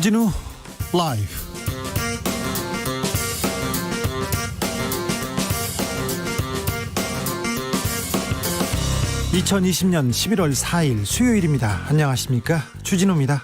주진우 라이브. 2020년 11월 4일 수요일입니다. 안녕하십니까, 주진우입니다.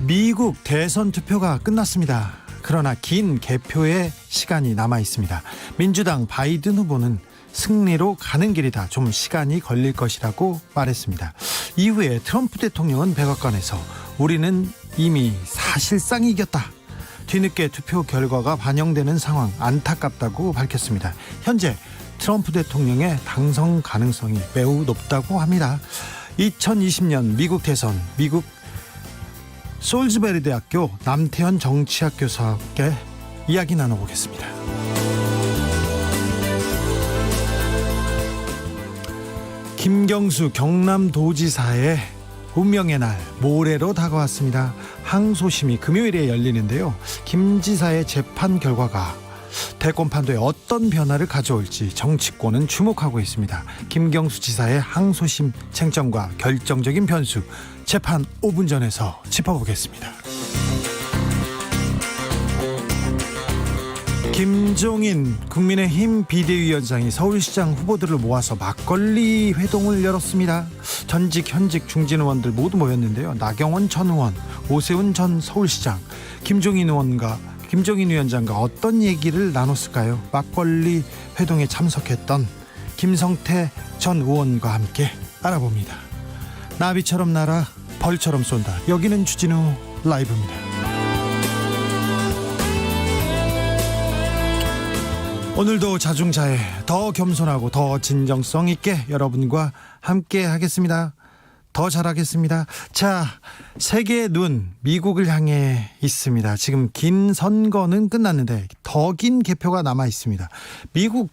미국 대선 투표가 끝났습니다. 그러나 긴 개표의 시간이 남아 있습니다. 민주당 바이든 후보는 승리로 가는 길이다, 좀 시간이 걸릴 것이라고 말했습니다. 이후에 트럼프 대통령은 백악관에서 우리는 이미 사실상 이겼다, 뒤늦게 투표 결과가 반영되는 상황 안타깝다고 밝혔습니다. 현재 트럼프 대통령의 당선 가능성이 매우 높다고 합니다. 2020년 미국 대선, 미국 솔즈베리 대학교 남태현 정치학 교수께 이야기 나눠보겠습니다. 김경수 경남도지사의 운명의 날 모레로 다가왔습니다. 항소심이 금요일에 열리는데요. 김 지사의 재판 결과가 대권 판도에 어떤 변화를 가져올지 정치권은 주목하고 있습니다. 김경수 지사의 항소심 쟁점과 결정적인 변수, 재판 5분 전에서 짚어보겠습니다. 김종인 국민의힘 비대위원장이 서울시장 후보들을 모아서 막걸리 회동을 열었습니다. 전직 현직 중진 의원들 모두 모였는데요. 나경원 전 의원, 오세훈 전 서울시장, 김종인 위원장과 어떤 얘기를 나눴을까요? 막걸리 회동에 참석했던 김성태 전 의원과 함께 알아봅니다. 나비처럼 날아 벌처럼 쏜다. 여기는 주진우 라이브입니다. 오늘도 자중자애, 더 겸손하고 더 진정성 있게 여러분과 함께 하겠습니다. 더 잘하겠습니다. 자, 세계의 눈 미국을 향해 있습니다. 지금 긴 선거는 끝났는데 더 긴 개표가 남아 있습니다. 미국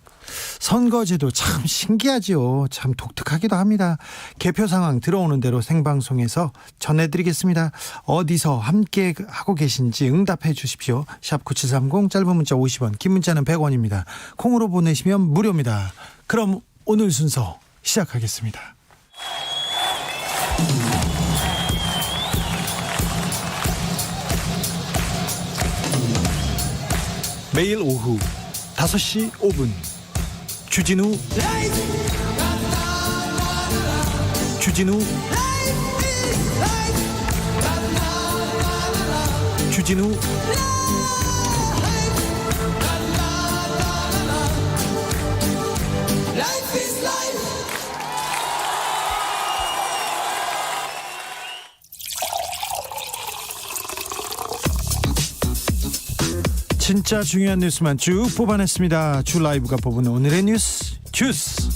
선거제도 참 신기하지요. 참 독특하기도 합니다. 개표 상황 들어오는 대로 생방송에서 전해드리겠습니다. 어디서 함께 하고 계신지 응답해 주십시오. 샵 9730, 짧은 문자 50원, 긴 문자는 100원입니다. 콩으로 보내시면 무료입니다. 그럼 오늘 순서 시작하겠습니다. 매일 오후 5시 5분 주진우 진짜 중요한 뉴스만 쭉 뽑아냈습니다. 주 라이브가 뽑은 오늘의 뉴스 주스.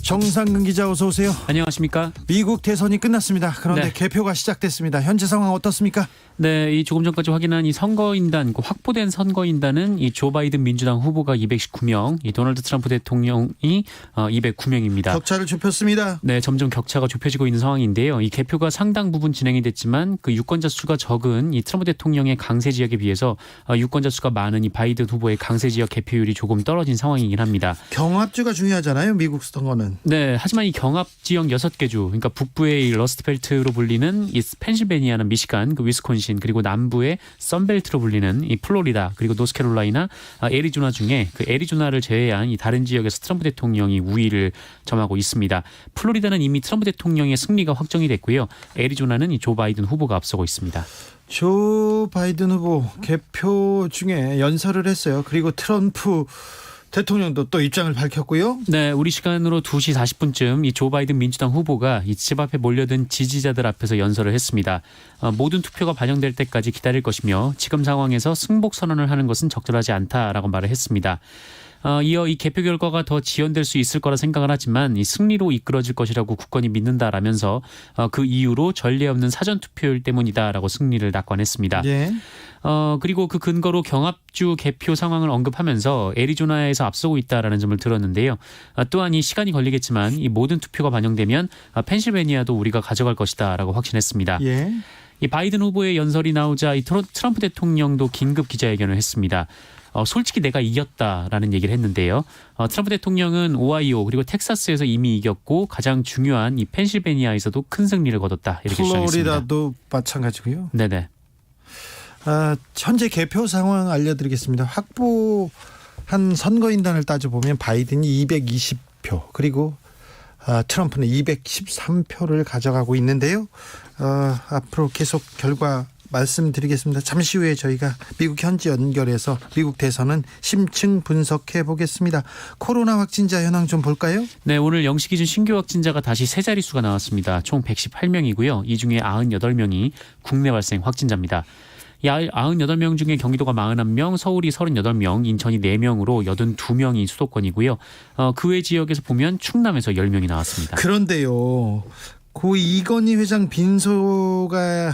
정상근 기자, 어서 오세요. 안녕하십니까. 미국 대선이 끝났습니다. 그런데 네. 개표가 시작됐습니다. 현재 상황 어떻습니까? 네, 이 조금 전까지 확인한 이 선거인단, 확보된 선거인단은 이 조 바이든 민주당 후보가 219명, 이 도널드 트럼프 대통령이 209명입니다. 격차를 좁혔습니다. 네, 점점 격차가 좁혀지고 있는 상황인데요. 이 개표가 상당 부분 진행이 됐지만 그 유권자 수가 적은 이 트럼프 대통령의 강세 지역에 비해서 유권자 수가 많은 이 바이든 후보의 강세 지역 개표율이 조금 떨어진 상황이긴 합니다. 경합주가 중요하잖아요, 미국 선거는. 네, 하지만 이 경합 지역 6개 주, 그러니까 북부의 이 러스트벨트로 불리는 이 펜실베니아나 미시간, 그 위스콘신, 그리고 남부의 썬벨트로 불리는 이 플로리다, 그리고 노스캐롤라이나, 애리조나 중에 그 애리조나를 제외한 이 다른 지역에서 트럼프 대통령이 우위를 점하고 있습니다. 플로리다는 이미 트럼프 대통령의 승리가 확정이 됐고요. 애리조나는 이 조 바이든 후보가 앞서고 있습니다. 조 바이든 후보 개표 중에 연설을 했어요. 그리고 트럼프 대통령도 또 입장을 밝혔고요. 네, 우리 시간으로 2시 40분쯤 이 조 바이든 민주당 후보가 이 집 앞에 몰려든 지지자들 앞에서 연설을 했습니다. 모든 투표가 반영될 때까지 기다릴 것이며 지금 상황에서 승복 선언을 하는 것은 적절하지 않다라고 말을 했습니다. 이어 이 개표 결과가 더 지연될 수 있을 거라 생각을 하지만 이 승리로 이끌어질 것이라고 굳건히 믿는다라면서 그 이유로 전례 없는 사전 투표율 때문이다라고 승리를 낙관했습니다. 예. 그리고 그 근거로 경합주 개표 상황을 언급하면서 애리조나에서 앞서고 있다라는 점을 들었는데요. 또한 이 시간이 걸리겠지만 이 모든 투표가 반영되면 펜실베니아도 우리가 가져갈 것이다라고 확신했습니다. 예. 이 바이든 후보의 연설이 나오자 이 트럼프 대통령도 긴급 기자회견을 했습니다. 솔직히 내가 이겼다라는 얘기를 했는데요. 트럼프 대통령은 오하이오 그리고 텍사스에서 이미 이겼고 가장 중요한 이 펜실베니아에서도 큰 승리를 거뒀다 이렇게 주장했습니다. 플로리다도 마찬가지고요. 네네. 현재 개표 상황 알려드리겠습니다. 확보한 선거인단을 따져보면 바이든이 220표 그리고 트럼프는 213표를 가져가고 있는데요. 앞으로 계속 결과 말씀드리겠습니다. 잠시 후에 저희가 미국 현지 연결해서 미국 대선은 심층 분석해 보겠습니다. 코로나 확진자 현황 좀 볼까요? 네, 오늘 0시 기준 신규 확진자가 다시 세 자릿수가 나왔습니다. 총 118명이고요. 이 중에 98명이 국내 발생 확진자입니다. 이 98명 중에 경기도가 41명, 서울이 38명, 인천이 4명으로 82명이 수도권이고요. 그 외 지역에서 보면 충남에서 10명이 나왔습니다. 그런데요. 고 이건희 회장 빈소가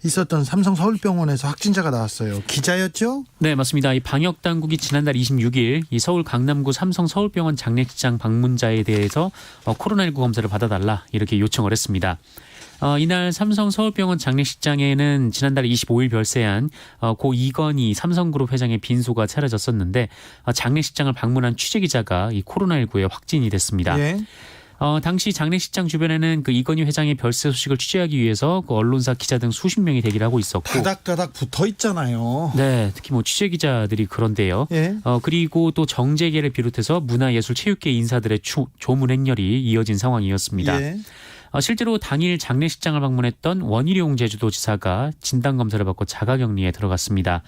있었던 삼성 서울병원에서 확진자가 나왔어요. 기자였죠? 네, 맞습니다. 이 방역 당국이 지난달 26일 이 서울 강남구 삼성 서울병원 장례식장 방문자에 대해서 코로나19 검사를 받아달라 이렇게 요청을 했습니다. 이날 삼성 서울병원 장례식장에는 지난달 25일 별세한 고 이건희 삼성그룹 회장의 빈소가 차려졌었는데 장례식장을 방문한 취재기자가 이 코로나19에 확진이 됐습니다. 예. 당시 장례식장 주변에는 그 이건희 회장의 별세 소식을 취재하기 위해서 그 언론사 기자 등 수십 명이 대기를 하고 있었고 가닥가닥 붙어 있잖아요. 네, 특히 뭐 취재 기자들이 그런데요. 예. 그리고 또 정재계를 비롯해서 문화예술체육계 인사들의 조문 행렬이 이어진 상황이었습니다. 예. 실제로 당일 장례식장을 방문했던 원희룡 제주도지사가 진단검사를 받고 자가격리에 들어갔습니다.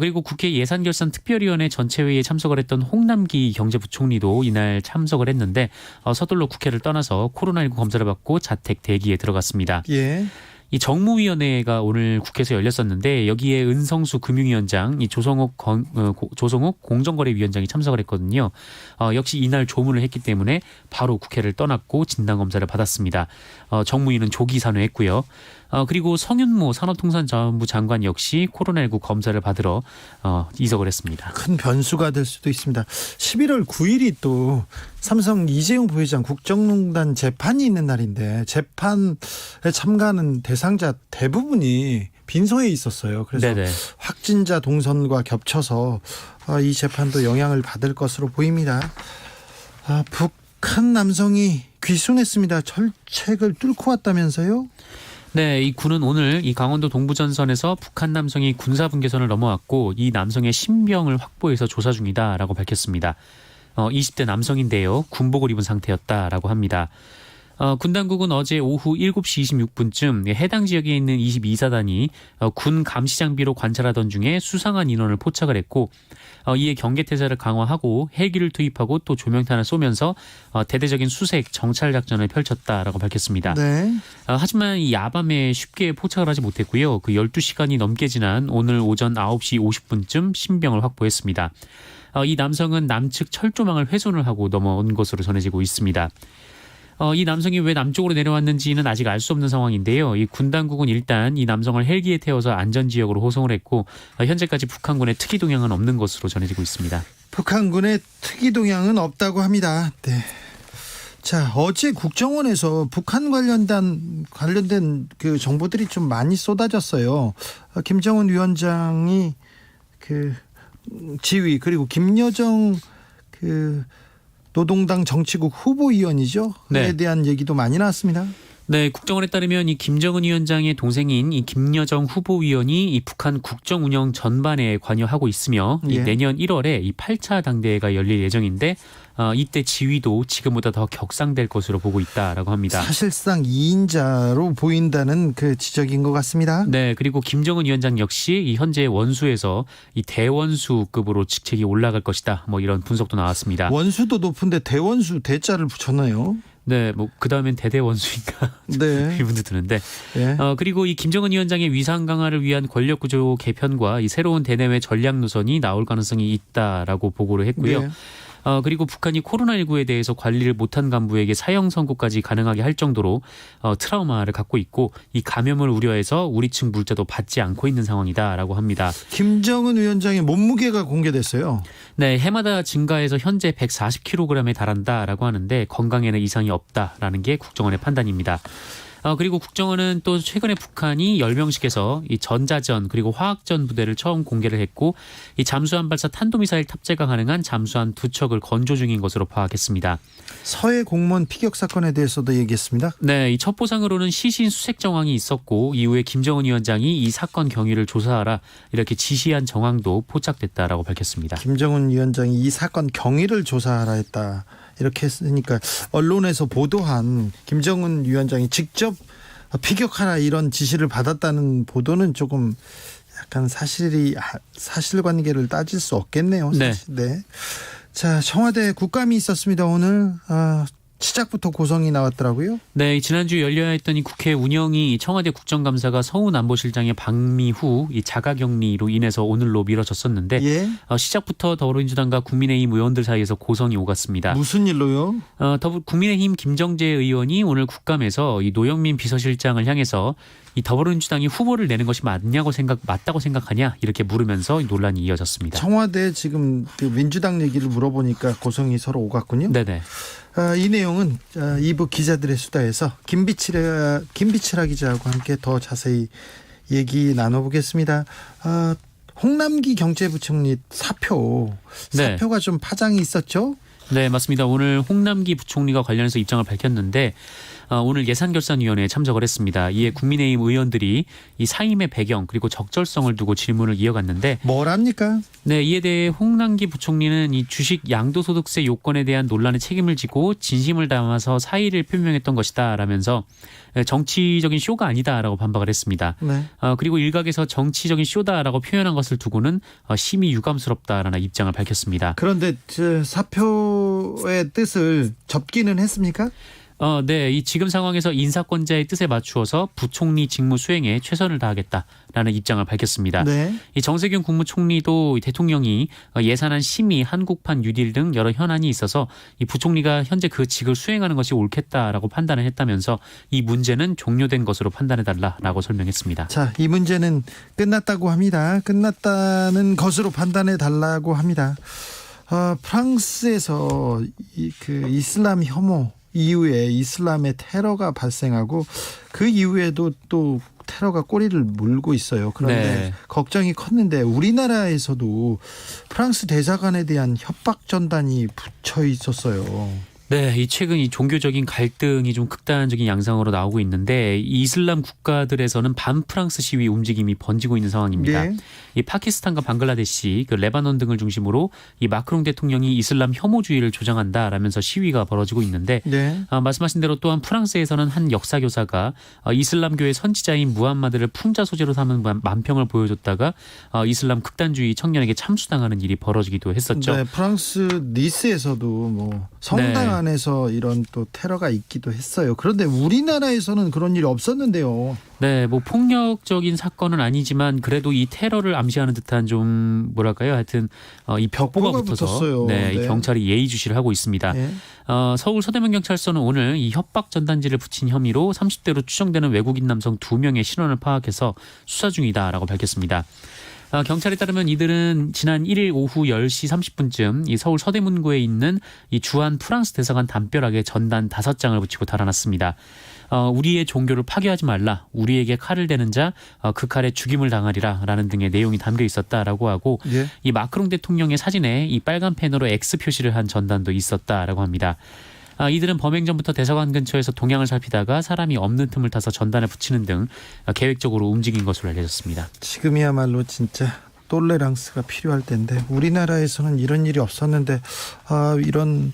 그리고 국회 예산결산특별위원회 전체회의에 참석을 했던 홍남기 경제부총리도 이날 참석을 했는데 서둘러 국회를 떠나서 코로나19 검사를 받고 자택 대기에 들어갔습니다. 예. 이 정무위원회가 오늘 국회에서 열렸었는데 여기에 은성수 금융위원장, 이 조성욱 공정거래위원장이 참석을 했거든요. 역시 이날 조문을 했기 때문에 바로 국회를 떠났고 진단검사를 받았습니다. 정무위는 조기 산회했고요. 그리고 성윤모 산업통상자원부 장관 역시 코로나19 검사를 받으러 이석을 했습니다. 큰 변수가 될 수도 있습니다. 11월 9일이 또 삼성 이재용 부회장 국정농단 재판이 있는 날인데 재판에 참가하는 대상자 대부분이 빈소에 있었어요. 그래서 네네. 확진자 동선과 겹쳐서 이 재판도 영향을 받을 것으로 보입니다. 북한 남성이 귀순했습니다. 철책을 뚫고 왔다면서요? 네, 이 군은 오늘 이 강원도 동부전선에서 북한 남성이 군사분계선을 넘어왔고 이 남성의 신병을 확보해서 조사 중이다라고 밝혔습니다. 20대 남성인데요. 군복을 입은 상태였다라고 합니다. 군 당국은 어제 오후 7시 26분쯤 해당 지역에 있는 22사단이 군 감시 장비로 관찰하던 중에 수상한 인원을 포착을 했고 이에 경계태세를 강화하고 헬기를 투입하고 또 조명탄을 쏘면서 대대적인 수색 정찰 작전을 펼쳤다라고 밝혔습니다. 네. 하지만 이 야밤에 쉽게 포착을 하지 못했고요. 그 12시간이 넘게 지난 오늘 오전 9시 50분쯤 신병을 확보했습니다. 이 남성은 남측 철조망을 훼손을 하고 넘어온 것으로 전해지고 있습니다. 이 남성이 왜 남쪽으로 내려왔는지는 아직 알 수 없는 상황인데요. 이 군 당국은 일단 이 남성을 헬기에 태워서 안전지역으로 호송을 했고 현재까지 북한군의 특이 동향은 없는 것으로 전해지고 있습니다. 북한군의 특이 동향은 없다고 합니다. 네. 자, 어제 국정원에서 북한 관련된 그 정보들이 좀 많이 쏟아졌어요. 김정은 위원장이 그 지위 그리고 김여정 그 노동당 정치국 후보위원이죠. 네. 그에 대한 얘기도 많이 나왔습니다. 네, 국정원에 따르면 이 김정은 위원장의 동생인 이 김여정 후보위원이 이 북한 국정 운영 전반에 관여하고 있으며 이 예. 내년 1월에 이 8차 당대회가 열릴 예정인데 이때 지위도 지금보다 더 격상될 것으로 보고 있다라고 합니다. 사실상 2인자로 보인다는 그 지적인 것 같습니다. 네, 그리고 김정은 위원장 역시 이 현재 원수에서 이 대원수급으로 직책이 올라갈 것이다. 뭐 이런 분석도 나왔습니다. 원수도 높은데 대원수 대자를 붙였나요? 네, 뭐 그다음엔 대대원수인가 네. 이분도 드는데 예. 그리고 이 김정은 위원장의 위상 강화를 위한 권력 구조 개편과 이 새로운 대내외 전략 노선이 나올 가능성이 있다라고 보고를 했고요. 네. 그리고 북한이 코로나19에 대해서 관리를 못한 간부에게 사형 선고까지 가능하게 할 정도로 트라우마를 갖고 있고 이 감염을 우려해서 우리 측 물자도 받지 않고 있는 상황이다라고 합니다. 김정은 위원장의 몸무게가 공개됐어요. 네, 해마다 증가해서 현재 140kg에 달한다라고 하는데 건강에는 이상이 없다라는 게 국정원의 판단입니다. 그리고 국정원은 또 최근에 북한이 열병식에서 이 전자전 그리고 화학전 부대를 처음 공개를 했고 이 잠수함 발사 탄도미사일 탑재가 가능한 잠수함 2척을 건조 중인 것으로 파악했습니다. 서해 공무원 피격 사건에 대해서도 얘기했습니다. 네, 이 첩보상으로는 시신 수색 정황이 있었고 이후에 김정은 위원장이 이 사건 경위를 조사하라 이렇게 지시한 정황도 포착됐다라고 밝혔습니다. 김정은 위원장이 이 사건 경위를 조사하라 했다. 이렇게 했으니까 언론에서 보도한 김정은 위원장이 직접 피격하라 이런 지시를 받았다는 보도는 조금 약간 사실관계를 따질 수 없겠네요. 사실. 네. 자, 청와대 국감이 있었습니다. 오늘 시작부터 고성이 나왔더라고요. 네, 지난주 열려야 했던 이 국회 운영이 청와대 국정감사가 서훈 안보실장의 방미 후 이 자가격리로 인해서 오늘로 미뤄졌었는데 예. 시작부터 더불어민주당과 국민의힘 의원들 사이에서 고성이 오갔습니다. 무슨 일로요? 국민의힘 김정재 의원이 오늘 국감에서 이 노영민 비서실장을 향해서 이 더불어민주당이 후보를 내는 것이 맞다고 생각하냐 이렇게 물으면서 논란이 이어졌습니다. 청와대 지금 그 민주당 얘기를 물어보니까 고성이 서로 오갔군요. 네네. 이 내용은 2부 기자들의 수다에서 김비치라 기자하고 함께 더 자세히 얘기 나눠보겠습니다. 홍남기 경제부총리 사표가 좀 파장이 있었죠? 네, 맞습니다. 오늘 홍남기 부총리가 관련해서 입장을 밝혔는데 오늘 예산결산위원회에 참석을 했습니다. 이에 국민의힘 의원들이 이 사임의 배경 그리고 적절성을 두고 질문을 이어갔는데 뭐랍니까? 네, 이에 대해 홍남기 부총리는 이 주식 양도소득세 요건에 대한 논란에 책임을 지고 진심을 담아서 사의를 표명했던 것이다 라면서 정치적인 쇼가 아니다라고 반박을 했습니다. 네. 그리고 일각에서 정치적인 쇼다라고 표현한 것을 두고는 심히 유감스럽다라는 입장을 밝혔습니다. 그런데 사표의 뜻을 접기는 했습니까? 네, 이 지금 상황에서 인사권자의 뜻에 맞추어서 부총리 직무 수행에 최선을 다하겠다라는 입장을 밝혔습니다. 네. 이 정세균 국무총리도 대통령이 예산안 심의, 한국판 뉴딜 등 여러 현안이 있어서 이 부총리가 현재 그 직을 수행하는 것이 옳겠다라고 판단을 했다면서 이 문제는 종료된 것으로 판단해달라라고 설명했습니다. 자, 이 문제는 끝났다고 합니다. 끝났다는 것으로 판단해달라고 합니다. 프랑스에서 그 이슬람 혐오 이후에 이슬람의 테러가 발생하고 그 이후에도 또 테러가 꼬리를 물고 있어요. 그런데 네. 걱정이 컸는데 우리나라에서도 프랑스 대사관에 대한 협박 전단이 붙여 있었어요. 네, 이 최근 이 종교적인 갈등이 좀 극단적인 양상으로 나오고 있는데 이 이슬람 국가들에서는 반프랑스 시위 움직임이 번지고 있는 상황입니다. 네. 이 파키스탄과 방글라데시, 레바논 등을 중심으로 이 마크롱 대통령이 이슬람 혐오주의를 조장한다라면서 시위가 벌어지고 있는데 네. 말씀하신 대로 또한 프랑스에서는 한 역사교사가 이슬람교의 선지자인 무함마드를 풍자 소재로 삼은 만평을 보여줬다가 이슬람 극단주의 청년에게 참수당하는 일이 벌어지기도 했었죠. 네, 프랑스 니스에서도 뭐 성당 안에서 이런 또 테러가 있기도 했어요. 그런데 우리나라에서는 그런 일이 없었는데요. 네, 뭐 폭력적인 사건은 아니지만 그래도 이 테러를 암시하는 듯한 좀 뭐랄까요, 하여튼 이 벽보가 붙어서 붙었어요. 네, 네. 경찰이 예의주시를 하고 있습니다. 네. 서울 서대문 경찰서는 오늘 이 협박 전단지를 붙인 혐의로 30대로 추정되는 외국인 남성 2명의 신원을 파악해서 수사 중이다라고 밝혔습니다. 경찰에 따르면 이들은 지난 1일 오후 10시 30분쯤 이 서울 서대문구에 있는 이 주한 프랑스 대사관 담벼락에 전단 5장을 붙이고 달아났습니다. 우리의 종교를 파괴하지 말라. 우리에게 칼을 대는 자 그 칼에 죽임을 당하리라 라는 등의 내용이 담겨 있었다라고 하고 예. 이 마크롱 대통령의 사진에 이 빨간 펜으로 X 표시를 한 전단도 있었다라고 합니다. 이들은 범행 전부터 대사관 근처에서 동향을 살피다가 사람이 없는 틈을 타서 전단을 붙이는 등 계획적으로 움직인 것으로 알려졌습니다. 지금이야말로 진짜 톨레랑스가 필요할 텐데 우리나라에서는 이런 일이 없었는데 이런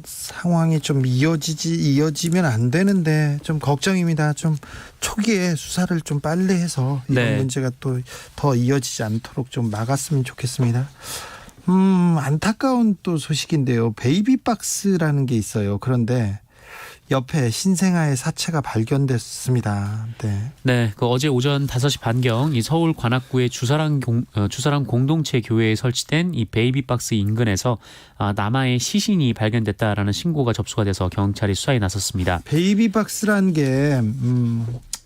상황이 좀 이어지면 안 되는데 좀 걱정입니다. 좀 초기에 수사를 좀 빨리 해서 이런 네. 문제가 또 더 이어지지 않도록 좀 막았으면 좋겠습니다. 안타까운 또 소식인데요. 베이비박스라는 게 있어요. 그런데 옆에 신생아의 사체가 발견됐습니다. 네. 네, 어제 오전 5시 반경 이 서울 관악구의 주사람 공동체 교회에 설치된 이 베이비박스 인근에서 남아의 시신이 발견됐다라는 신고가 접수가 돼서 경찰이 수사에 나섰습니다. 베이비박스라는 게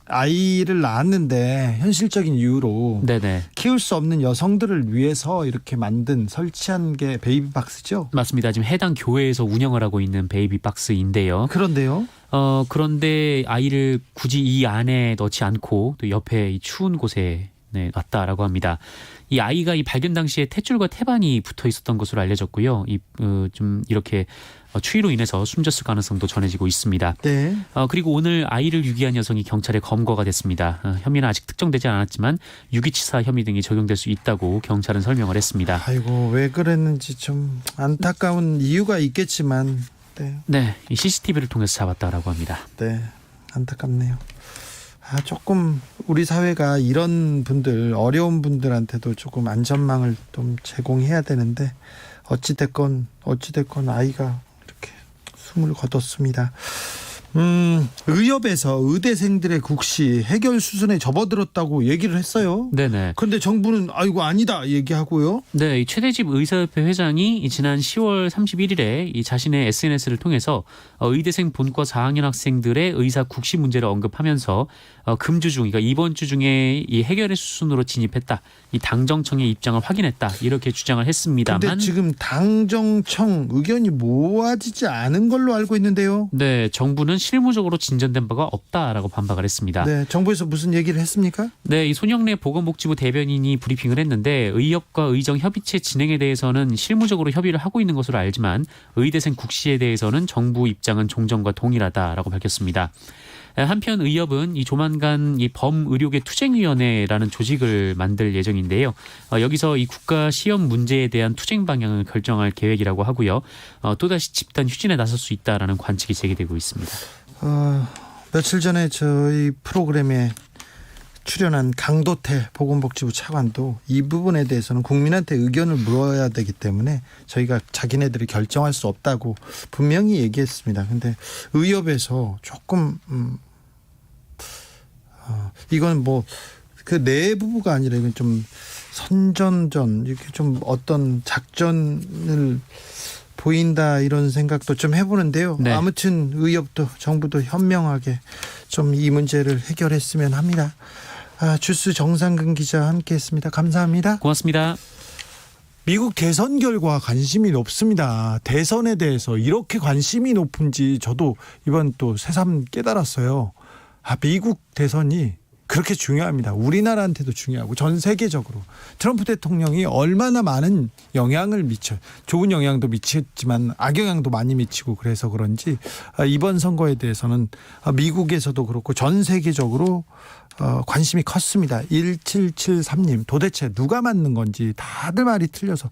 아이를 낳았는데 현실적인 이유로 네네. 키울 수 없는 여성들을 위해서 이렇게 설치한 게 베이비박스죠? 맞습니다. 지금 해당 교회에서 운영을 하고 있는 베이비박스인데요. 그런데요? 그런데 아이를 굳이 이 안에 넣지 않고 또 옆에 이 추운 곳에 놨다라고 합니다. 이 아이가 이 발견 당시에 탯줄과 태반이 붙어 있었던 것으로 알려졌고요. 좀 이렇게 추위로 인해서 숨졌을 가능성도 전해지고 있습니다. 네. 그리고 오늘 아이를 유기한 여성이 경찰에 검거가 됐습니다. 혐의는 아직 특정되지 않았지만 유기치사 혐의 등이 적용될 수 있다고 경찰은 설명을 했습니다. 아이고, 왜 그랬는지 좀 안타까운 이유가 있겠지만, 네, 이 CCTV를 통해서 잡았다라고 합니다. 네, 안타깝네요. 조금 우리 사회가 이런 분들, 어려운 분들한테도 조금 안전망을 좀 제공해야 되는데 어찌됐건 아이가 이렇게 숨을 거뒀습니다. 의협에서 의대생들의 국시 해결 수순에 접어들었다고 얘기를 했어요. 네네. 그런데 정부는 아이고 아니다 얘기하고요. 네, 이 최대집 의사협회 회장이 지난 10월 31일에 이 자신의 SNS를 통해서 의대생 본과 4학년 학생들의 의사 국시 문제를 언급하면서 금주 중, 그러니까 이번 주 중에 이 해결의 수순으로 진입했다. 이 당정청의 입장을 확인했다. 이렇게 주장을 했습니다만. 그런데 지금 당정청 의견이 모아지지 않은 걸로 알고 있는데요. 네, 정부는 실무적으로 진전된 바가 없다라고 반박을 했습니다. 네, 정부에서 무슨 얘기를 했습니까? 네, 이 손영래 보건복지부 대변인이 브리핑을 했는데 의협과 의정 협의체 진행에 대해서는 실무적으로 협의를 하고 있는 것으로 알지만 의대생 국시에 대해서는 정부 입장은 종전과 동일하다라고 밝혔습니다. 한편 의협은 이 조만간 이 범의료계 투쟁위원회라는 조직을 만들 예정인데요. 여기서 이 국가 시험 문제에 대한 투쟁 방향을 결정할 계획이라고 하고요. 또다시 집단 휴진에 나설 수 있다라는 관측이 제기되고 있습니다. 며칠 전에 저희 프로그램에 출연한 강도태 보건복지부 차관도 이 부분에 대해서는 국민한테 의견을 물어야 되기 때문에 저희가 자기네들이 결정할 수 없다고 분명히 얘기했습니다. 근데 의협에서 조금 이건 뭐 그 내부가 아니라 이건 좀 선전전 이렇게 좀 어떤 작전을 보인다 이런 생각도 좀 해보는데요. 네. 아무튼 의협도 정부도 현명하게 좀 이 문제를 해결했으면 합니다. 주스 정상근 기자 함께했습니다. 감사합니다. 고맙습니다. 미국 대선 결과 관심이 높습니다. 대선에 대해서 이렇게 관심이 높은지 저도 이번 또 새삼 깨달았어요. 미국 대선이 그렇게 중요합니다. 우리나라한테도 중요하고 전 세계적으로 트럼프 대통령이 얼마나 많은 영향을 좋은 영향도 미쳤지만 악영향도 많이 미치고 그래서 그런지 이번 선거에 대해서는 미국에서도 그렇고 전 세계적으로 관심이 컸습니다. 1773님 도대체 누가 맞는 건지 다들 말이 틀려서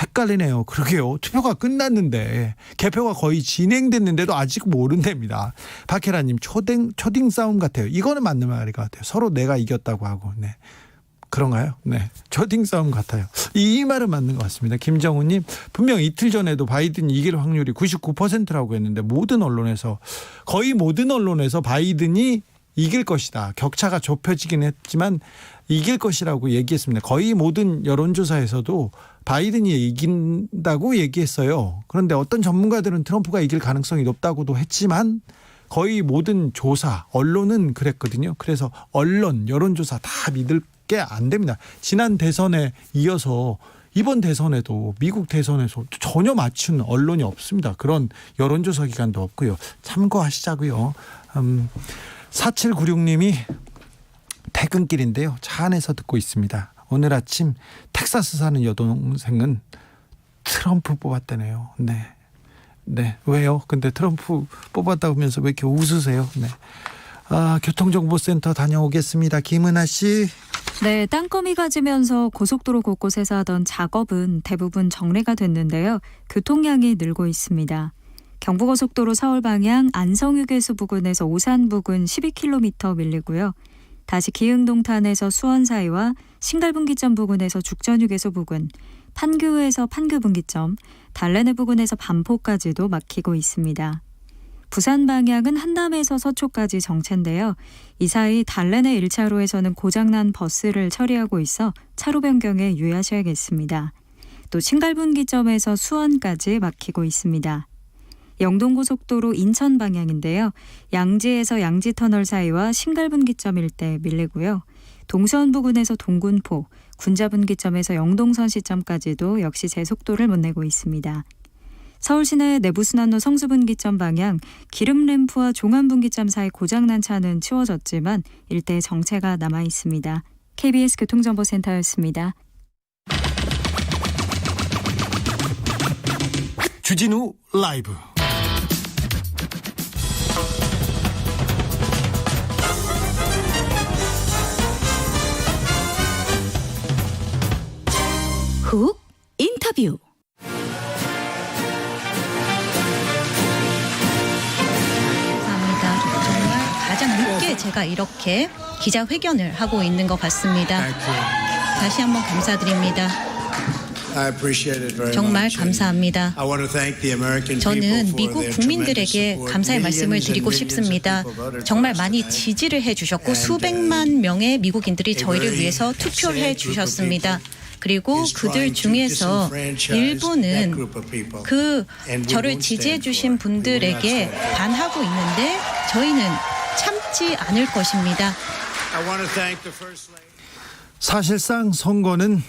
헷갈리네요. 그러게요. 투표가 끝났는데 개표가 거의 진행됐는데도 아직 모른답니다. 박혜라님 초딩 싸움 같아요. 이거는 맞는 말인 것 같아요. 서로 내가 이겼다고 하고. 네. 그런가요? 네. 초딩 싸움 같아요. 이 말은 맞는 것 같습니다. 김정우님 분명 이틀 전에도 바이든이 이길 확률이 99%라고 했는데 거의 모든 언론에서 바이든이 이길 것이다. 격차가 좁혀지긴 했지만 이길 것이라고 얘기했습니다. 거의 모든 여론조사에서도 바이든이 이긴다고 얘기했어요. 그런데 어떤 전문가들은 트럼프가 이길 가능성이 높다고도 했지만 거의 모든 조사, 언론은 그랬거든요. 그래서 여론조사 다 믿을 게 안 됩니다. 지난 대선에 이어서 이번 대선에도 미국 대선에서 전혀 맞춘 언론이 없습니다. 그런 여론조사 기관도 없고요. 참고하시자고요. 4796님이 퇴근길인데요. 차 안에서 듣고 있습니다. 오늘 아침 텍사스 사는 여동생은 트럼프 뽑았다네요. 네. 왜요? 근데 트럼프 뽑았다고 하면서 왜 이렇게 웃으세요? 네. 교통정보센터 다녀오겠습니다. 김은아 씨. 네, 땅거미가 지면서 고속도로 곳곳에서 하던 작업은 대부분 정리가 됐는데요. 교통량이 늘고 있습니다. 경부고속도로 서울 방향 안성휴게소 부근에서 오산 부근 12km 밀리고요. 다시 기흥동탄에서 수원 사이와 신갈분기점 부근에서 죽전휴게소 부근, 판교에서 판교분기점, 달래내 부근에서 반포까지도 막히고 있습니다. 부산 방향은 한남에서 서초까지 정체인데요. 이 사이 달래내 1차로에서는 고장난 버스를 처리하고 있어 차로 변경에 유의하셔야겠습니다. 또 신갈분기점에서 수원까지 막히고 있습니다. 영동고속도로 인천 방향인데요. 양지에서 양지터널 사이와 신갈분기점 일대 밀리고요. 동서안 부근에서 동군포, 군자분기점에서 영동선 시점까지도 역시 제속도를 못 내고 있습니다. 서울시내 내부순환로 성수분기점 방향 기름 램프와 종암분기점 사이 고장난 차는 치워졌지만 일대에 정체가 남아 있습니다. KBS 교통정보센터였습니다. 주진우 라이브. 훅 인터뷰. 감사합니다. 정말 가장 늦게 제가 이렇게 기자회견을 하고 있는 것 같습니다. 다시 한번 감사드립니다. 정말 감사합니다. 저는 미국 국민들에게 감사의 말씀을 드리고 싶습니다. 정말 많이 지지를 해주셨고 수백만 명의 미국인들이 저희를 위해서 투표를 해주셨습니다. 그리고 그들 중에서 일부는 저를 지지해 주신 분들에게 반하고 있는데 저희는 참지 않을 것입니다. 사실상 선거는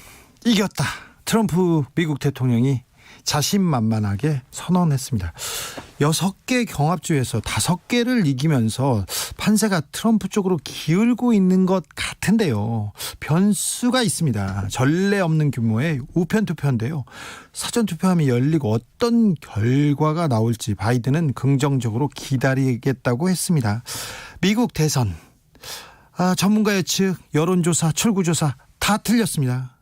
이겼다. 트럼프 미국 대통령이 자신만만하게 선언했습니다. 6개 경합주에서 5개를 이기면서 판세가 트럼프 쪽으로 기울고 있는 것 같은데요. 변수가 있습니다. 전례 없는 규모의 우편 투표인데요. 사전 투표함이 열리고 어떤 결과가 나올지 바이든은 긍정적으로 기다리겠다고 했습니다. 미국 대선 전문가 예측, 여론조사, 출구조사 다 틀렸습니다.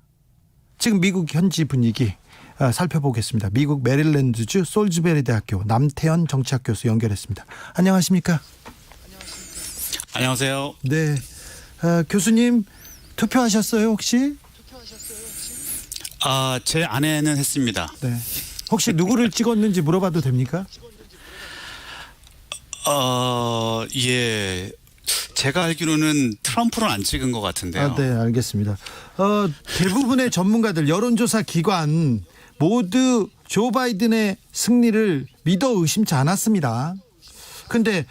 지금 미국 현지 분위기 살펴보겠습니다. 미국 메릴랜드주 솔즈베리 대학교 남태현 정치학 교수 연결했습니다. 안녕하십니까? 안녕하세요. 네, 교수님 투표하셨어요 혹시? 제 아내는 했습니다. 네. 혹시 누구를 찍었는지 물어봐도 됩니까? 예. 제가 알기로는 트럼프는 안 찍은 것 같은데요. 네, 알겠습니다. 대부분의 전문가들, 여론조사 기관 모두 조 바이든의 승리를 믿어 의심치 않았습니다. 근데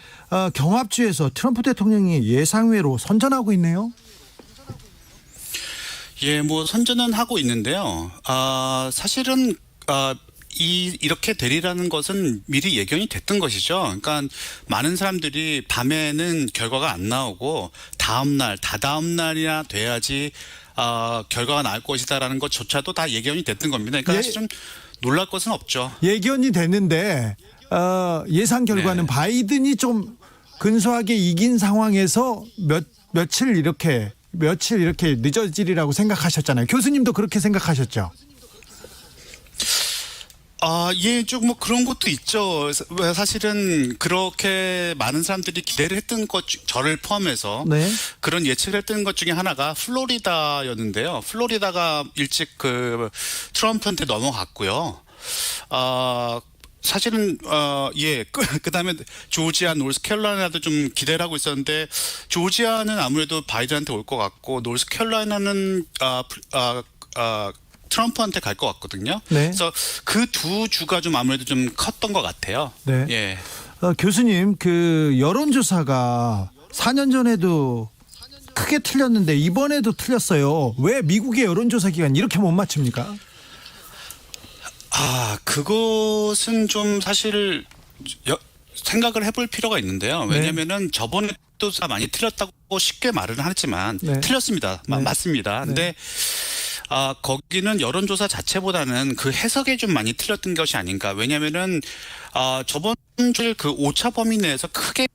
경합주에서 트럼프 대통령이 예상외로 선전하고 있네요. 예, 뭐 선전은 하고 있는데요. 사실은 이렇게 되리라는 것은 미리 예견이 됐던 것이죠. 그러니까 많은 사람들이 밤에는 결과가 안 나오고 다음날, 다다음날이나 돼야지 결과가 나올 것이다라는 것조차도 다 예견이 됐던 겁니다. 그러니까 사실 좀 놀랄 것은 없죠. 예견이 됐는데 예상 결과는 바이든이 좀 근소하게 이긴 상황에서 며칠 이렇게 늦어지리라고 생각하셨잖아요. 교수님도 그렇게 생각하셨죠? 예, 좀 뭐 그런 것도 있죠. 사실은 그렇게 많은 사람들이 기대를 했던 것, 저를 포함해서 네. 그런 예측을 했던 것 중에 하나가 플로리다였는데요. 플로리다가 일찍 트럼프한테 넘어갔고요. 사실은 그다음에 조지아, 노스캐롤라이나도 좀 기대를 하고 있었는데 조지아는 아무래도 바이든한테 올 것 같고 노스캐롤라이나는 트럼프한테 갈 것 같거든요. 네. 그래서 그 두 주가 좀 아무래도 좀 컸던 것 같아요. 네. 예. 교수님, 그 여론조사가 4년 전에도 크게 틀렸는데 이번에도 틀렸어요. 왜 미국의 여론조사 기관 이렇게 못 맞춥니까? 그것은 좀 사실 생각을 해볼 필요가 있는데요. 왜냐면은 저번에 또 많이 틀렸다고 쉽게 말은 하지만 틀렸습니다. 맞습니다. 근데 거기는 여론조사 자체보다는 그 해석에 좀 많이 틀렸던 것이 아닌가. 왜냐면은 저번 주에 그 오차 범위 내에서 크게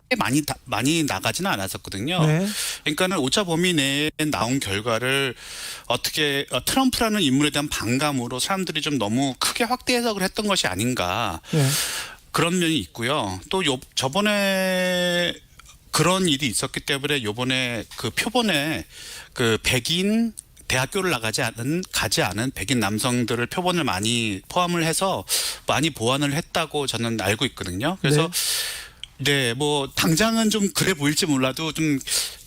많이 나가지는 않았었거든요. 네. 그러니까는 오차 범위 내에 나온 결과를 어떻게 트럼프라는 인물에 대한 반감으로 사람들이 좀 너무 크게 확대 해석을 했던 것이 아닌가. 네. 그런 면이 있고요. 또 저번에 그런 일이 있었기 때문에 요번에 그 표본에 그 백인 대학교를 가지 않은 백인 남성들을 표본을 많이 포함을 해서 많이 보완을 했다고 저는 알고 있거든요. 그래서 네, 뭐 당장은 좀 그래 보일지 몰라도 좀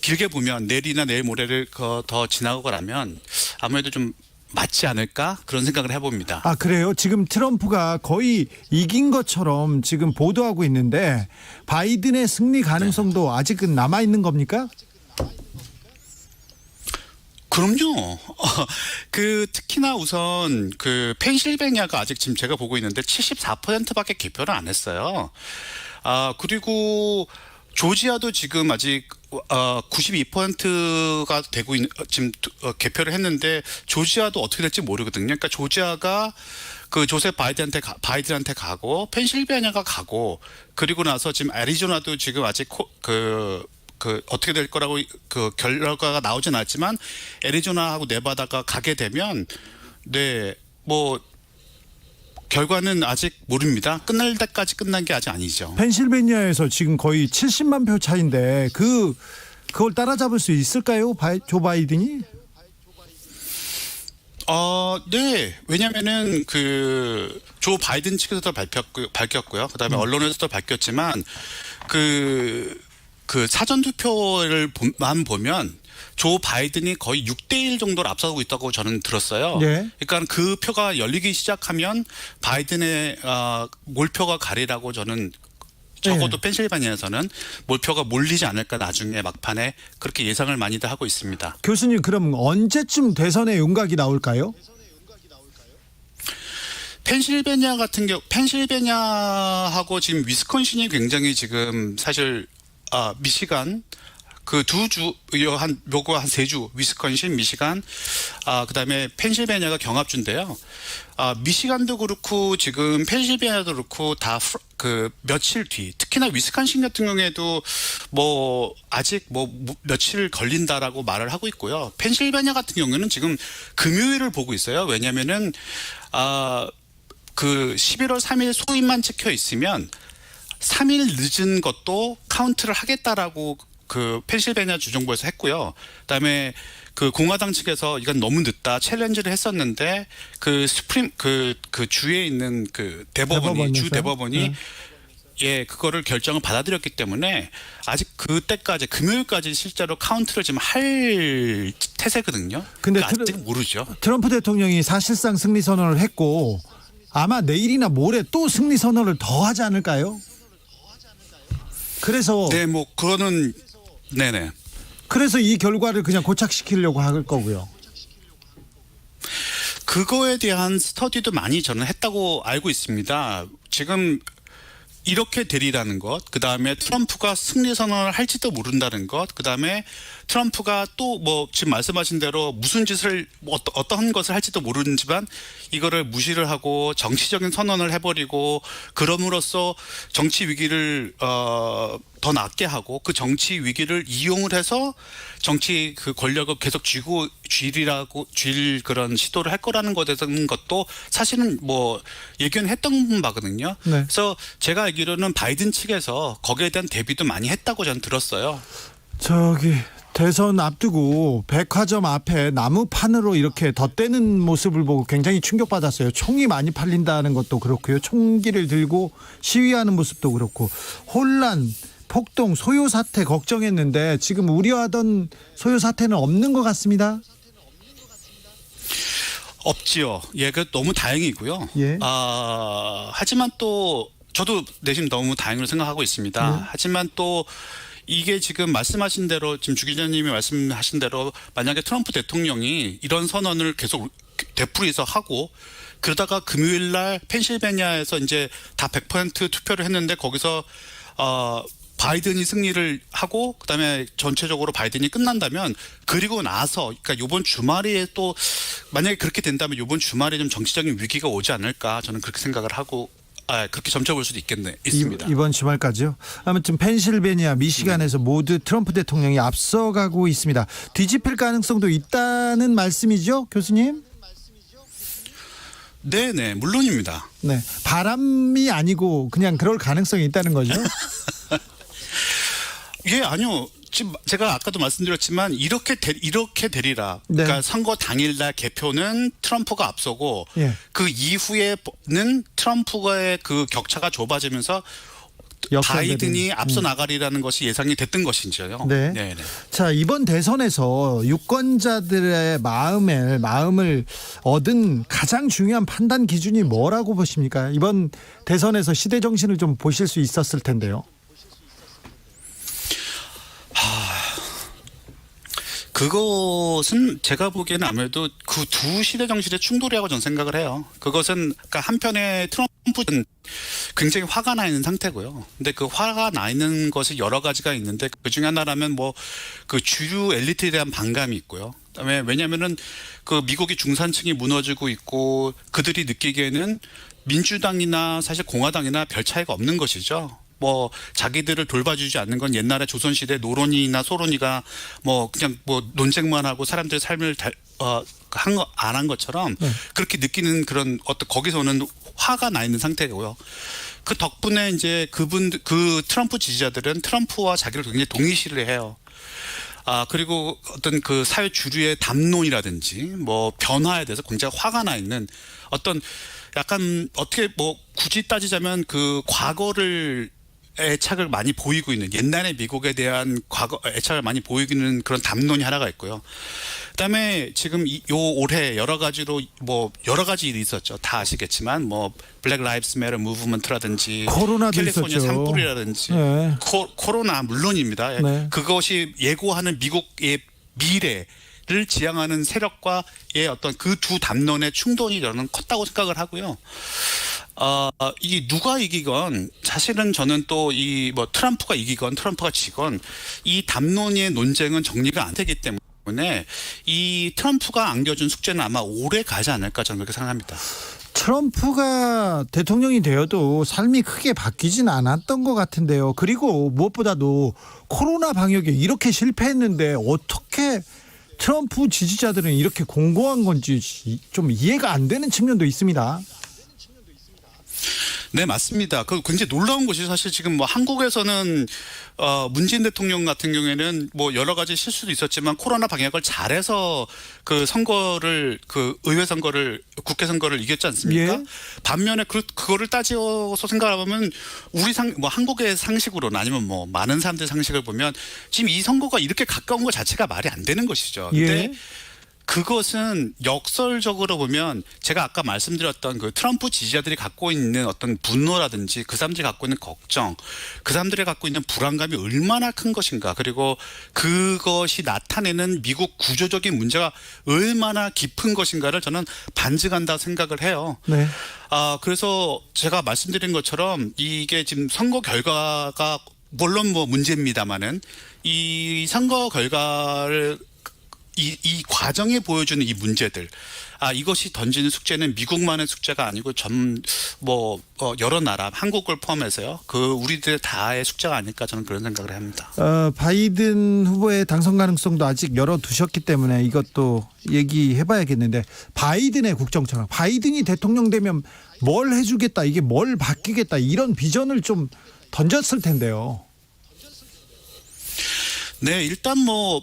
길게 보면 내일이나 내일 모레를 더 지나고 가면 아무래도 좀 맞지 않을까 그런 생각을 해봅니다. 아, 그래요? 지금 트럼프가 거의 이긴 것처럼 지금 보도하고 있는데 바이든의 승리 가능성도 아직은 남아 있는 겁니까? 그럼요. 특히나 우선 펜실베니아가 아직 지금 제가 보고 있는데 74%밖에 개표를 안 했어요. 그리고 조지아도 지금 아직 92%가 되고 있는 지금 개표를 했는데 조지아도 어떻게 될지 모르거든요. 그러니까 조지아가 조셉 바이든한테 가고 펜실베니아가 가고 그리고 나서 지금 애리조나도 지금 아직 어떻게 될 거라고 결과가 나오진 않았지만 애리조나하고 네바다가 가게 되면 결과는 아직 모릅니다. 끝날 때까지 끝난 게 아직 아니죠. 펜실베니아에서 지금 거의 70만 표 차인데 그걸 따라잡을 수 있을까요? 조 바이든이? 네. 왜냐면은 조 바이든 측에서도 밝혔고요. 그다음에 언론에서도 밝혔지만 사전 투표를만 보면 조 바이든이 거의 6대1 정도로 앞서고 있다고 저는 들었어요. 네. 그러니까 그 표가 열리기 시작하면 바이든의 몰표가 가리라고 저는 적어도 펜실베니아에서는 몰표가 몰리지 않을까 나중에 막판에 그렇게 예상을 많이들 하고 있습니다. 교수님, 그럼 언제쯤 대선의 윤곽이 나올까요? 펜실베니아하고 지금 위스콘신이 굉장히 지금 사실 미시간 요거 한 3주 위스콘신, 미시간, 그다음에 펜실베니아가 경합주인데요. 미시간도 그렇고 지금 펜실베니아도 그렇고 다 며칠 뒤, 특히나 위스콘신 같은 경우에도 아직 며칠 걸린다라고 말을 하고 있고요. 펜실베니아 같은 경우에는 지금 금요일을 보고 있어요. 왜냐면은 11월 3일 소임만 찍혀 있으면 3일 늦은 것도 카운트를 하겠다라고 펜실베니아 주정부에서 했고요. 그다음에 공화당 측에서 이건 너무 늦다 챌린지를 했었는데 주에 있는 주 대법원이 그거를 결정을 받아들였기 때문에 아직 그때까지 금요일까지 실제로 카운트를 지금 할 태세거든요. 근데 아직 모르죠. 트럼프 대통령이 사실상 승리 선언을 했고 아마 내일이나 모레 또 승리 선언을 더 하지 않을까요? 그래서 그거는 네네. 그래서 이 결과를 그냥 고착시키려고 할 거고요. 그거에 대한 스터디도 많이 저는 했다고 알고 있습니다. 지금 이렇게 되리라는 것, 그 다음에 트럼프가 승리 선언을 할지도 모른다는 것, 그 다음에 트럼프가 또 지금 말씀하신 대로 무슨 짓을 어떤 것을 할지도 모르지만 이거를 무시를 하고 정치적인 선언을 해버리고 그럼으로써 정치 위기를 더 낮게 하고 그 정치 위기를 이용을 해서 정치 권력을 계속 쥘 그런 시도를 할 거라는 것도 사실은 예견 했던 바거든요. 네. 그래서 제가 알기로는 바이든 측에서 거기에 대한 대비도 많이 했다고 저는 들었어요. 대선 앞두고 백화점 앞에 나무판으로 이렇게 덧대는 모습을 보고 굉장히 충격받았어요. 총이 많이 팔린다는 것도 그렇고요. 총기를 들고 시위하는 모습도 그렇고 혼란, 폭동, 소요 사태 걱정했는데 지금 우려하던 소요 사태는 없는 것 같습니다. 없지요. 그 너무 다행이고요. 하지만 또 저도 내심 너무 다행으로 생각하고 있습니다. 하지만 또 이게 지금 말씀하신 대로 지금 주 기자님이 말씀하신 대로 만약에 트럼프 대통령이 이런 선언을 계속 되풀이해서 하고 그러다가 금요일 날 펜실베니아에서 이제 다 100% 투표를 했는데 거기서 바이든이 승리를 하고 그다음에 전체적으로 바이든이 끝난다면 그리고 나서 그러니까 이번 주말에 또 만약에 그렇게 된다면 이번 주말에 좀 정치적인 위기가 오지 않을까 저는 그렇게 생각을 하고 그렇게 점쳐볼 수도 있습니다. 이번 주말까지요? 아무튼 펜실베니아, 미시간에서 모두 트럼프 대통령이 앞서가고 있습니다. 뒤집힐 가능성도 있다는 말씀이죠, 교수님? 네네, 물론입니다. 네, 바람이 아니고 그냥 그럴 가능성이 있다는 거죠? 아니요. 지금 제가 아까도 말씀드렸지만 이렇게 되리라. 네. 그러니까 선거 당일날 개표는 트럼프가 앞서고 그 이후에는 트럼프의 그 격차가 좁아지면서 역전되는. 바이든이 앞서 나가리라는 것이 예상이 됐던 것인지요. 네. 네네. 자, 이번 대선에서 유권자들의 마음을 얻은 가장 중요한 판단 기준이 뭐라고 보십니까? 이번 대선에서 시대 정신을 좀 보실 수 있었을 텐데요. 그것은 제가 보기에는 아무래도 그 두 시대 정신의 충돌이라고 저는 생각을 해요. 그것은 그러니까 한편에 트럼프는 굉장히 화가 나 있는 상태고요. 근데 그 화가 나 있는 것이 여러 가지가 있는데 그 중에 하나라면 뭐 그 주류 엘리트에 대한 반감이 있고요. 그다음에 왜냐하면은 그 미국이 중산층이 무너지고 있고 그들이 느끼기에는 민주당이나 사실 공화당이나 별 차이가 없는 것이죠. 뭐 자기들을 돌봐주지 않는 건 옛날에 조선시대 노론이나 소론이가 뭐 그냥 뭐 논쟁만 하고 사람들의 삶을 안 한 것처럼 그렇게 느끼는 그런 어떤 거기서는 화가 나 있는 상태고요. 그 덕분에 이제 그 트럼프 지지자들은 트럼프와 자기를 굉장히 동일시를 해요. 그리고 어떤 그 사회 주류의 담론이라든지 뭐 변화에 대해서 굉장히 화가 나 있는 어떤 약간 어떻게 뭐 굳이 따지자면 그 과거를 애착을 많이 보이고 있는 옛날의 미국에 대한 과거 애착을 많이 보이고 있는 그런 담론이 하나가 있고요. 그다음에 지금 요 올해 여러 가지로 뭐 여러 가지 일이 있었죠. 다 아시겠지만 뭐 블랙 라이브스 매터 무브먼트라든지 코로나도 캘리포니아 있었죠. 산불이라든지 네. 코로나 물론입니다. 네. 그것이 예고하는 미국의 미래를 지향하는 세력과의 어떤 그 두 담론의 충돌이 저는 컸다고 생각을 하고요. 이 누가 이기건 사실은 저는 또 이 뭐 트럼프가 이기건 트럼프가 지건 이 담론의 논쟁은 정리가 안 되기 때문에 이 트럼프가 안겨준 숙제는 아마 오래 가지 않을까 저는 그렇게 생각합니다. 트럼프가 대통령이 되어도 삶이 크게 바뀌진 않았던 것 같은데요. 그리고 무엇보다도 코로나 방역에 이렇게 실패했는데 어떻게 트럼프 지지자들은 이렇게 공고한 건지 좀 이해가 안 되는 측면도 있습니다. 네, 맞습니다. 그 굉장히 놀라운 것이 사실 지금 뭐 한국에서는 문재인 대통령 같은 경우에는 뭐 여러 가지 실수도 있었지만 코로나 방역을 잘해서 그 선거를 그 의회 선거를 국회 선거를 이겼지 않습니까? 예. 반면에 그거를 따져서 생각해보면 우리 뭐 한국의 상식으로는 아니면 뭐 많은 사람들의 상식을 보면 지금 이 선거가 이렇게 가까운 것 자체가 말이 안 되는 것이죠. 근데 예. 그것은 역설적으로 보면 제가 아까 말씀드렸던 그 트럼프 지지자들이 갖고 있는 어떤 분노라든지 그 사람들이 갖고 있는 걱정, 그 사람들이 갖고 있는 불안감이 얼마나 큰 것인가, 그리고 그것이 나타내는 미국 구조적인 문제가 얼마나 깊은 것인가를 저는 반증한다 생각을 해요. 네. 그래서 제가 말씀드린 것처럼 이게 지금 선거 결과가 물론 뭐 문제입니다만은 이 선거 결과를 이 과정에 보여주는 이 문제들, 이것이 던지는 숙제는 미국만의 숙제가 아니고 여러 나라, 한국을 포함해서요. 그 우리들 다의 숙제가 아닐까 저는 그런 생각을 합니다. 바이든 후보의 당선 가능성도 아직 열어두셨기 때문에 이것도 얘기해봐야겠는데 바이든의 국정철학, 바이든이 대통령 되면 뭘 해주겠다, 이게 뭘 바뀌겠다 이런 비전을 좀 던졌을 텐데요. 네, 일단 뭐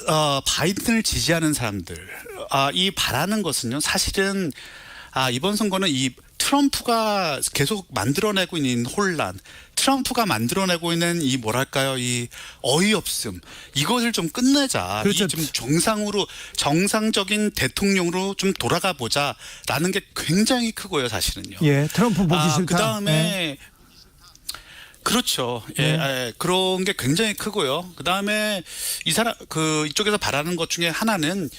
바이든을 지지하는 사람들, 이 바라는 것은요, 사실은, 이번 선거는 이 트럼프가 계속 만들어내고 있는 혼란, 트럼프가 만들어내고 있는 이 뭐랄까요, 이 어이없음, 이것을 좀 끝내자. 그렇죠. 이 좀 정상적인 대통령으로 좀 돌아가 보자라는 게 굉장히 크고요, 사실은요. 예, 트럼프 보기 싫다. 그 다음에, 네. 그렇죠. 예, 그런 게 굉장히 크고요. 그 다음에 이쪽에서 바라는 것 중에 하나는,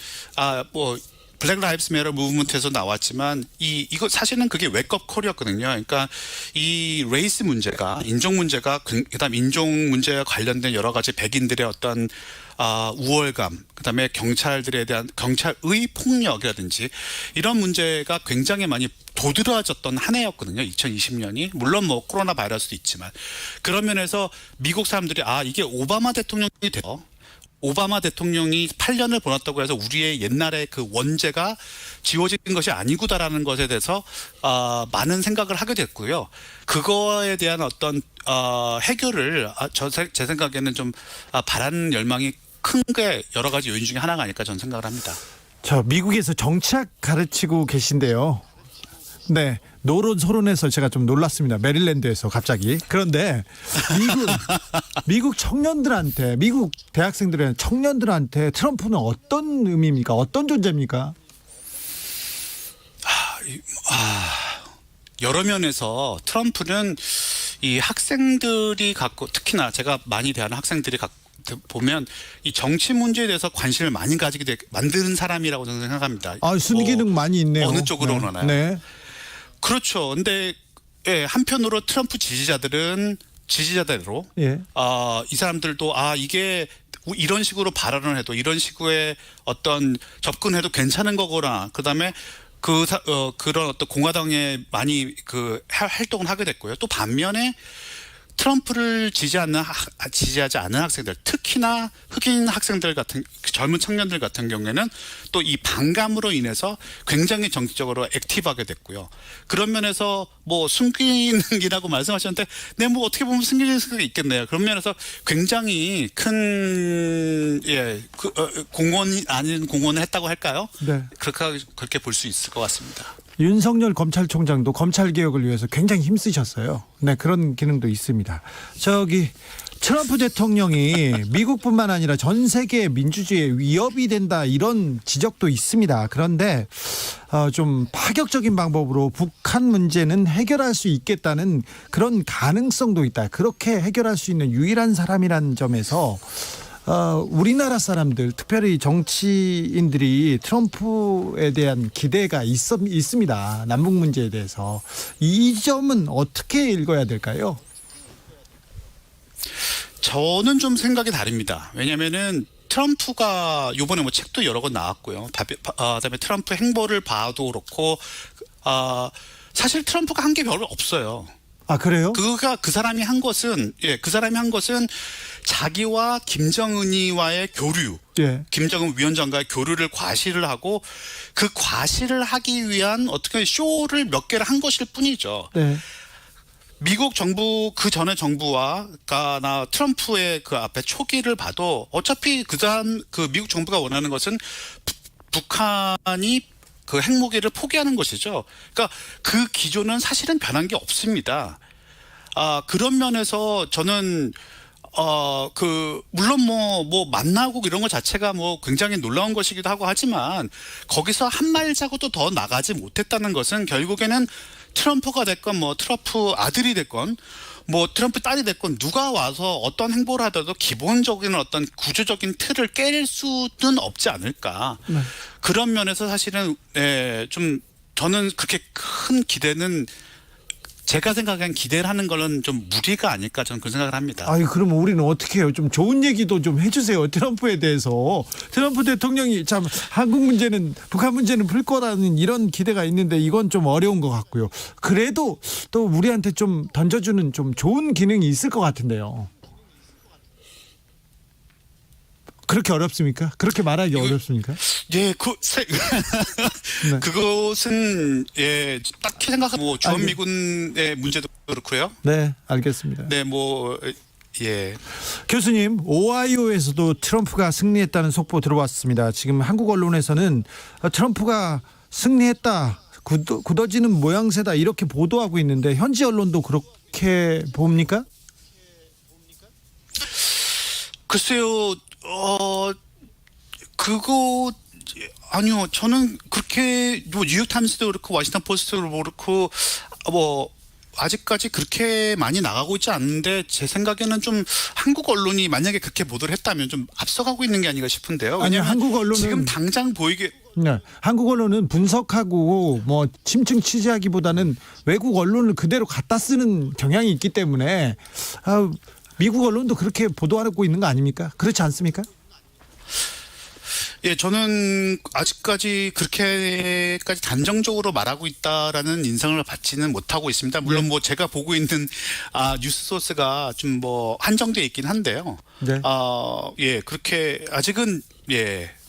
블랙 라이브스 매터 무브먼트에서 나왔지만 이거 사실은 그게 웨이크업 콜이었거든요. 그러니까 이 레이스 문제가, 인종 문제가, 그다음 인종 문제와 관련된 여러 가지 백인들의 어떤 우월감, 그다음에 경찰들에 대한 경찰의 폭력이라든지 이런 문제가 굉장히 많이 도드라졌던 한 해였거든요. 2020년이. 물론 뭐 코로나 바이러스도 있지만. 그런 면에서 미국 사람들이 이게 오바마 대통령이 돼요. 오바마 대통령이 8년을 보냈다고 해서 우리의 옛날의 그 원죄가 지워진 것이 아니구나라는 것에 대해서 많은 생각을 하게 됐고요. 그거에 대한 어떤 해결을 제 생각에는 좀 바라는 열망이 큰 게 여러 가지 요인 중에 하나가 아닐까 저는 생각을 합니다. 미국에서 정치학 가르치고 계신데요. 네, 노론소론해서 제가 좀 놀랐습니다. 메릴랜드에서 갑자기. 그런데 미국 청년들한테, 미국 대학생들의 청년들한테 트럼프는 어떤 의미입니까? 어떤 존재입니까? 여러 면에서 트럼프는 이 학생들이 갖고, 특히나 제가 많이 대하는 학생들이 보면 이 정치 문제에 대해서 관심을 많이 가지게 만드는 사람이라고 저는 생각합니다. 순기능 많이 있네요. 어느 쪽으로 오나요? 네. 그렇죠. 근데 예, 한편으로 트럼프 지지자대로 예. 이 사람들도 이게 이런 식으로 발언을 해도, 이런 식의 어떤 접근해도 괜찮은 거구나. 그다음에 그런 어떤 공화당에 많이 활동을 하게 됐고요. 또 반면에 트럼프를 지지하지 않는 학생들, 특히나 흑인 학생들 같은, 젊은 청년들 같은 경우에는 또 이 반감으로 인해서 굉장히 정치적으로 액티브하게 됐고요. 그런 면에서 뭐 순기능이라고 말씀하셨는데, 네, 뭐 어떻게 보면 순기능일 수도 있겠네요. 그런 면에서 굉장히 큰 공헌이 아닌 공헌을 했다고 할까요? 네. 그렇게 볼 수 있을 것 같습니다. 윤석열 검찰총장도 검찰개혁을 위해서 굉장히 힘쓰셨어요. 네, 그런 기능도 있습니다. 트럼프 대통령이 미국뿐만 아니라 전 세계 민주주의에 위협이 된다, 이런 지적도 있습니다. 그런데 좀 파격적인 방법으로 북한 문제는 해결할 수 있겠다는 그런 가능성도 있다. 그렇게 해결할 수 있는 유일한 사람이라는 점에서 우리나라 사람들, 특별히 정치인들이 트럼프에 대한 기대가 있습니다. 남북 문제에 대해서. 이 점은 어떻게 읽어야 될까요? 저는 좀 생각이 다릅니다. 왜냐면은 트럼프가 요번에 뭐 책도 여러 권 나왔고요. 그다음에 트럼프 행보를 봐도 그렇고, 사실 트럼프가 한 게 별로 없어요. 아, 그래요? 그 사람이 한 것은 자기와 김정은이와의 교류, 예. 김정은 위원장과의 교류를 과시를 하고, 그 과시를 하기 위한 어떻게 쇼를 몇 개를 한 것일 뿐이죠. 네. 미국 정부, 그 전에 정부와 트럼프의 그 앞에 초기를 봐도 어차피 미국 정부가 원하는 것은 북한이 그 핵무기를 포기하는 것이죠. 그러니까 그 기조는 사실은 변한 게 없습니다. 그런 면에서 저는 물론 뭐 만나고 이런 것 자체가 뭐 굉장히 놀라운 것이기도 하고 하지만, 거기서 한 발자국도 더 나가지 못했다는 것은 결국에는 트럼프가 됐건 뭐 트럼프 아들이 됐건 뭐 트럼프 딸이 됐건 누가 와서 어떤 행보를 하더라도 기본적인 어떤 구조적인 틀을 깰 수는 없지 않을까. 네. 그런 면에서 사실은 좀 저는 그렇게 큰 기대는, 제가 생각한 기대를 하는 거는 좀 무리가 아닐까, 저는 그런 생각을 합니다. 그럼 우리는 어떻게 해요? 좀 좋은 얘기도 좀 해주세요. 트럼프에 대해서. 트럼프 대통령이 참 북한 문제는 풀 거라는 이런 기대가 있는데, 이건 좀 어려운 것 같고요. 그래도 또 우리한테 좀 던져주는 좀 좋은 기능이 있을 것 같은데요. 그렇게 어렵습니까? 그렇게 말하기 어렵습니까? 예, 네. 그것은 딱히 생각하면 주한미군의 문제도 그렇고요. 네, 알겠습니다. 네, 예. 교수님, 오하이오에서도 트럼프가 승리했다는 속보 들어왔습니다. 지금 한국 언론에서는 트럼프가 승리했다, 굳어지는 모양새다, 이렇게 보도하고 있는데, 현지 언론도 그렇게 봅니까? 글쎄요. 아니요. 저는 그렇게 뉴욕타임스도 그렇고 워싱턴 포스트도 그렇고 아직까지 그렇게 많이 나가고 있지 않는데, 제 생각에는 좀 한국 언론이 만약에 그렇게 보도를 했다면 좀 앞서가고 있는 게 아닌가 싶은데요. 왜냐하면 한국 언론은 지금 당장 보이게, 네, 한국 언론은 분석하고 뭐 심층 취재하기보다는 외국 언론을 그대로 갖다 쓰는 경향이 있기 때문에 미국 언론도 그렇게 보도하고 있는 거 아닙니까? 그렇지 않습니까? 예, 저는 아직까지 그렇게까지 단정적으로 말하고 있다라는 인상을 받지는 못하고 있습니다. 물론 뭐 제가 보고 있는 뉴스 소스가 좀 한정되어 있긴 한데요. 네. 그렇게 아직은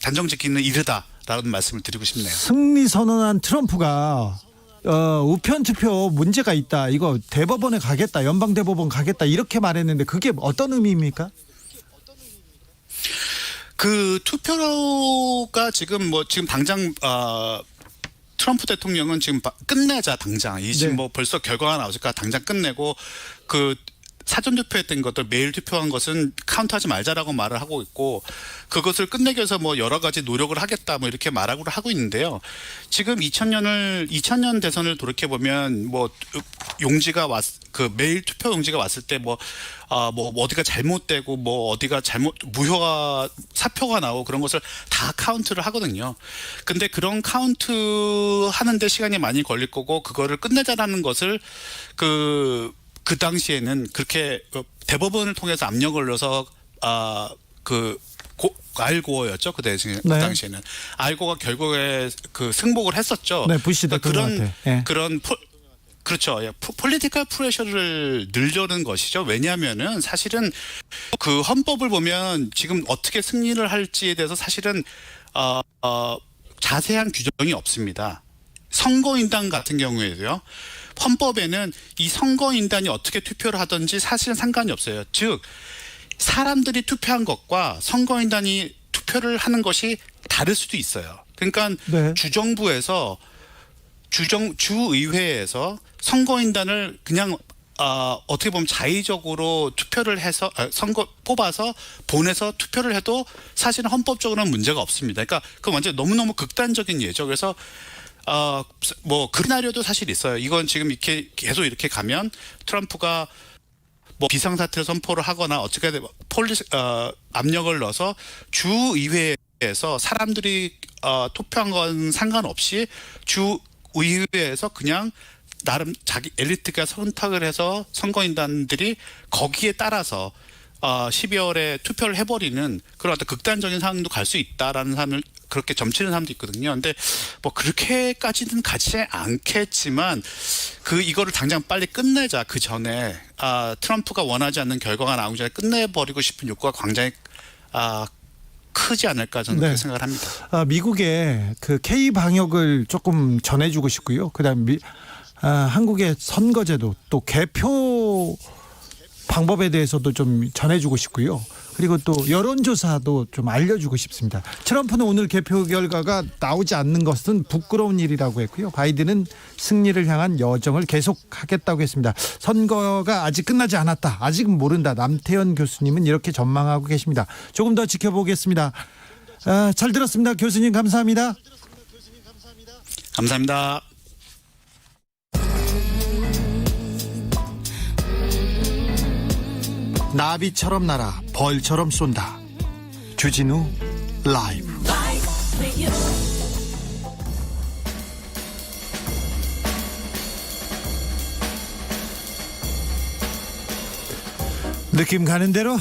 단정 짓기는 이르다라는 말씀을 드리고 싶네요. 승리 선언한 트럼프가 우편 투표 문제가 있다, 이거 대법원에 가겠다, 연방 대법원 가겠다, 이렇게 말했는데, 그게 어떤 의미입니까? 그 투표가 지금 당장 트럼프 대통령은 지금 끝내자 당장 지금 네. 뭐 벌써 결과가 나오니까 당장 끝내고 그 사전 투표했던 것들 메일 투표한 것은 카운트하지 말자라고 말을 하고 있고 그것을 끝내기 위해서 뭐 여러 가지 노력을 하겠다 뭐 이렇게 말하고 하고 있는데요. 지금 2000년 대선을 돌이켜 보면 뭐 용지가 그 메일 투표 용지가 왔을 때 뭐 어디가 잘못되고 뭐 어디가 무효가 사표가 나오고 그런 것을 다 카운트를 하거든요. 근데 그런 카운트 하는데 시간이 많이 걸릴 거고 그거를 끝내자라는 것을 그 당시에는 그렇게 대법원을 통해서 압력을 넣어서 알고였죠. 그 당시에는 알고가 결국에 그 승복을 했었죠. 네, 부시 대통령한테. 그렇죠. 폴리티컬 프레셔를 늘려는 것이죠. 왜냐하면은 사실은 그 헌법을 보면 지금 어떻게 승리를 할지에 대해서 사실은 자세한 규정이 없습니다. 선거인단 같은 경우에도요. 헌법에는 이 선거인단이 어떻게 투표를 하든지 사실은 상관이 없어요. 즉 사람들이 투표한 것과 선거인단이 투표를 하는 것이 다를 수도 있어요. 그러니까 네. 주정부에서 주의회에서 선거인단을 그냥 어떻게 보면 자의적으로 투표를 해서 뽑아서 보내서 투표를 해도 사실은 헌법적으로는 문제가 없습니다. 그러니까 그건 완전 너무너무 극단적인 예죠. 그래서 뭐 그날에도 사실 있어요. 이건 지금 이렇게 계속 이렇게 가면 트럼프가 뭐 비상사태를 선포를 하거나 어떻게 압력을 넣어서 주의회에서 사람들이 투표한 건 상관없이 주의회에서 그냥 나름 자기 엘리트가 선택을 해서 선거인단들이 거기에 따라서 12월에 투표를 해버리는 그런 어떤 극단적인 상황도 갈 수 있다라는 사람을 그렇게 점치는 사람도 있거든요. 근데 뭐 그렇게까지는 가지 않겠지만 이거를 당장 빨리 끝내자 그 전에 트럼프가 원하지 않는 결과가 나오기 전에 끝내버리고 싶은 욕구가 굉장히 크지 않을까 저는 그렇게 생각을 합니다. 미국의 그 K 방역을 조금 전해주고 싶고요. 그다음 한국의 선거제도 또 개표 방법에 대해서도 좀 전해주고 싶고요. 그리고 또 여론조사도 좀 알려주고 싶습니다. 트럼프는 오늘 개표 결과가 나오지 않는 것은 부끄러운 일이라고 했고요. 바이든은 승리를 향한 여정을 계속하겠다고 했습니다. 선거가 아직 끝나지 않았다. 아직은 모른다. 남태현 교수님은 이렇게 전망하고 계십니다. 조금 더 지켜보겠습니다. 잘 들었습니다. 교수님 감사합니다. 감사합니다. 나비처럼 날아 벌처럼 쏜다. 주진우 라이브. 느낌 가는 대로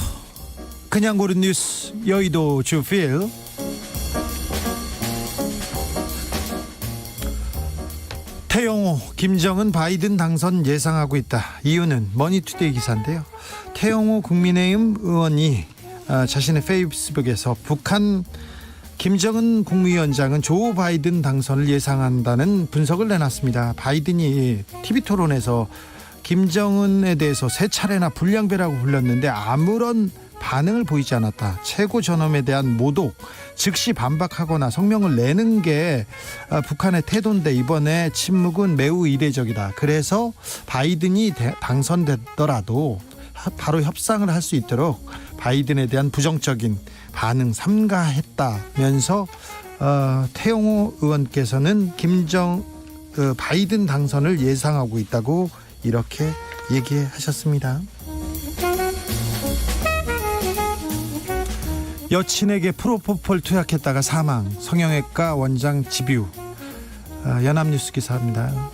그냥 고른 뉴스 여의도 주필. 태영호, 김정은 바이든 당선 예상하고 있다. 이유는 머니투데이 기사인데요. 태영호 국민의힘 의원이 자신의 페이스북에서 북한 김정은 국무위원장은 조 바이든 당선을 예상한다는 분석을 내놨습니다. 바이든이 TV토론에서 김정은에 대해서 세 차례나 불량배라고 불렸는데 아무런 반응을 보이지 않았다. 최고 전엄에 대한 모독, 즉시 반박하거나 성명을 내는 게 북한의 태도인데 이번에 침묵은 매우 이례적이다. 그래서 바이든이 당선됐더라도 바로 협상을 할 수 있도록 바이든에 대한 부정적인 반응 삼가했다면서 태영호 의원께서는 바이든 당선을 예상하고 있다고 이렇게 얘기하셨습니다. 여친에게 프로포폴 투약했다가 사망. 성형외과 원장 집유. 연합뉴스 기사입니다.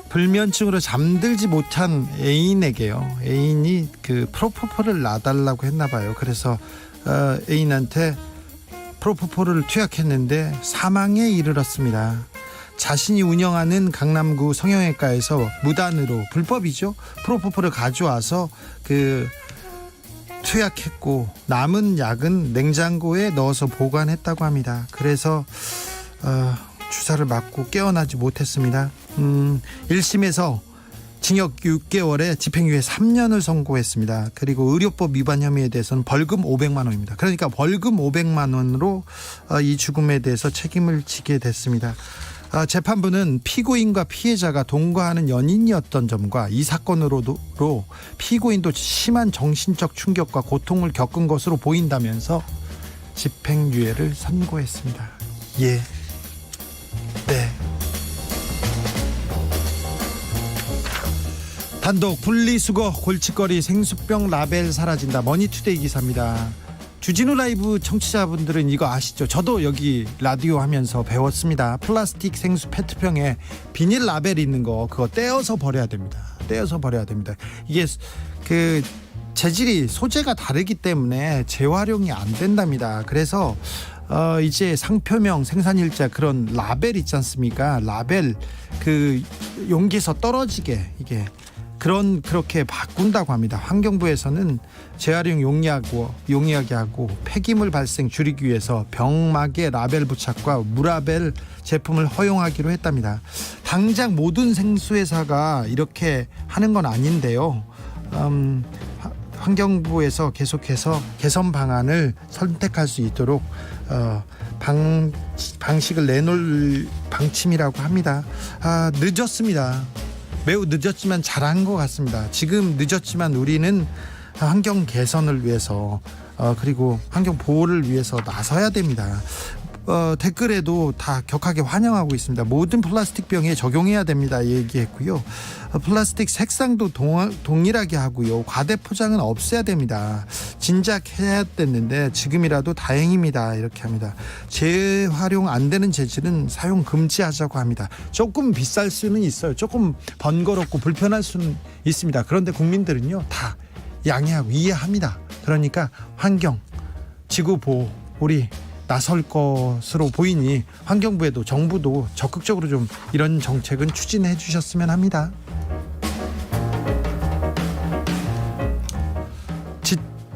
불면증으로 잠들지 못한 애인에게요. 애인이 그 프로포폴을 놔달라고 했나 봐요. 그래서 애인한테 프로포폴을 투약했는데 사망에 이르렀습니다. 자신이 운영하는 강남구 성형외과에서 무단으로 불법이죠. 프로포폴을 가져와서 투약했고 남은 약은 냉장고에 넣어서 보관했다고 합니다. 그래서 주사를 맞고 깨어나지 못했습니다. 1심에서 징역 6개월에 집행유예 3년을 선고했습니다. 그리고 의료법 위반 혐의에 대해서는 벌금 500만 원입니다. 그러니까 벌금 500만 원으로 이 죽음에 대해서 책임을 지게 됐습니다. 재판부는 피고인과 피해자가 동거하는 연인이었던 점과 이 사건으로도 피고인도 심한 정신적 충격과 고통을 겪은 것으로 보인다면서 집행유예를 선고했습니다. 예. 네. 단독 분리수거 골칫거리 생수병 라벨 사라진다. 머니투데이 기사입니다. 주진우 라이브 청취자분들은 이거 아시죠? 저도 여기 라디오 하면서 배웠습니다. 플라스틱 생수 페트병에 비닐 라벨이 있는 거 그거 떼어서 버려야 됩니다. 떼어서 버려야 됩니다. 이게 그 재질이 소재가 다르기 때문에 재활용이 안 된답니다. 그래서 이제 상표명, 생산일자 그런 라벨 있지 않습니까? 라벨 그 용기에서 떨어지게 이게 그렇게 바꾼다고 합니다. 환경부에서는 재활용 용이하게 하고 폐기물 발생 줄이기 위해서 병막에 라벨 부착과 무라벨 제품을 허용하기로 했답니다. 당장 모든 생수회사가 이렇게 하는 건 아닌데요. 환경부에서 계속해서 개선 방안을 선택할 수 있도록 방식을 내놓을 방침이라고 합니다. 늦었습니다. 매우 늦었지만 잘한 것 같습니다. 지금 늦었지만 우리는 환경 개선을 위해서 그리고 환경 보호를 위해서 나서야 됩니다. 댓글에도 다 격하게 환영하고 있습니다. 모든 플라스틱 병에 적용해야 됩니다 얘기했고요. 플라스틱 색상도 동일하게 하고요. 과대 포장은 없애야 됩니다. 진작 해야 됐는데 지금이라도 다행입니다 이렇게 합니다. 재활용 안 되는 재질은 사용 금지하자고 합니다. 조금 비쌀 수는 있어요. 조금 번거롭고 불편할 수는 있습니다. 그런데 국민들은요 다 양해하고 이해합니다. 그러니까 환경, 지구 보호 우리 나설 것으로 보이니 환경부에도 정부도 적극적으로 좀 이런 정책은 추진해 주셨으면 합니다.